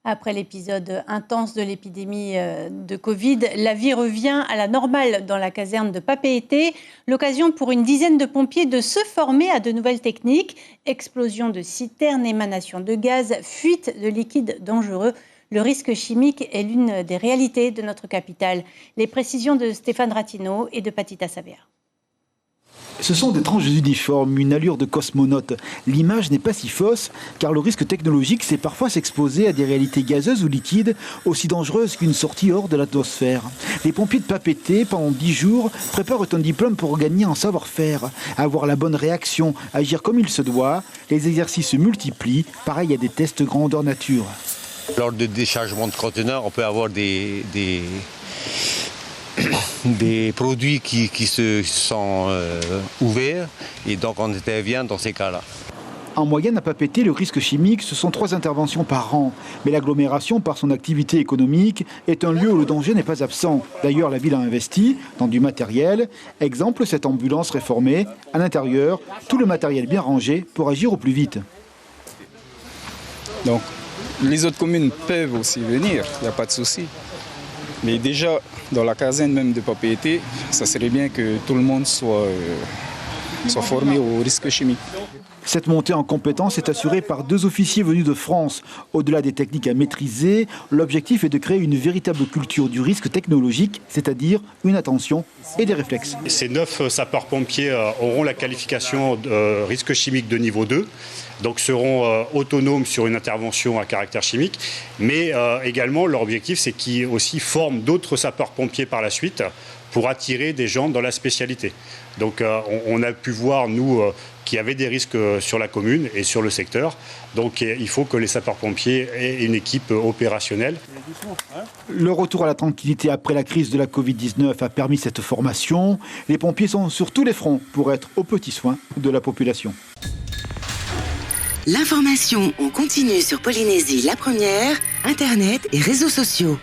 Après l'épisode intense de l'épidémie de Covid, la vie revient à la normale dans la caserne de Papeete. L'occasion pour une dizaine de pompiers de se former à de nouvelles techniques. Explosion de citernes, émanation de gaz, fuite de liquides dangereux. Le risque chimique est l'une des réalités de notre capitale. Les précisions de Stéphane Ratino et de Patita Savea. Ce sont d'étranges uniformes, une allure de cosmonaute. L'image n'est pas si fausse, car le risque technologique, c'est parfois s'exposer à des réalités gazeuses ou liquides, aussi dangereuses qu'une sortie hors de l'atmosphère. Les pompiers de Papeete, pendant 10 jours, préparent un diplôme pour gagner en savoir-faire, avoir la bonne réaction, agir comme il se doit. Les exercices se multiplient, pareil à des tests grandeur nature. Lors de déchargement de conteneurs, on peut avoir des produits qui se sont ouverts et donc on intervient dans ces cas-là. En moyenne, à Papeete, le risque chimique, ce sont 3 interventions par an. Mais l'agglomération, par son activité économique, est un lieu où le danger n'est pas absent. D'ailleurs, la ville a investi dans du matériel. Exemple, cette ambulance réformée. À l'intérieur, tout le matériel bien rangé pour agir au plus vite. Donc, les autres communes peuvent aussi venir, il n'y a pas de souci. Mais déjà, dans la caserne même de Papeete, ça serait bien que tout le monde soit formé au risque chimique. Cette montée en compétence est assurée par 2 officiers venus de France. Au-delà des techniques à maîtriser, l'objectif est de créer une véritable culture du risque technologique, c'est-à-dire une attention et des réflexes. Ces 9 sapeurs-pompiers auront la qualification de risque chimique de niveau 2. Donc seront autonomes sur une intervention à caractère chimique, mais également leur objectif c'est qu'ils aussi forment d'autres sapeurs-pompiers par la suite pour attirer des gens dans la spécialité. Donc on a pu voir, nous, qu'il y avait des risques sur la commune et sur le secteur. Donc il faut que les sapeurs-pompiers aient une équipe opérationnelle. Le retour à la tranquillité après la crise de la Covid-19 a permis cette formation. Les pompiers sont sur tous les fronts pour être aux petits soins de la population. L'information en continu sur Polynésie la première, Internet et réseaux sociaux.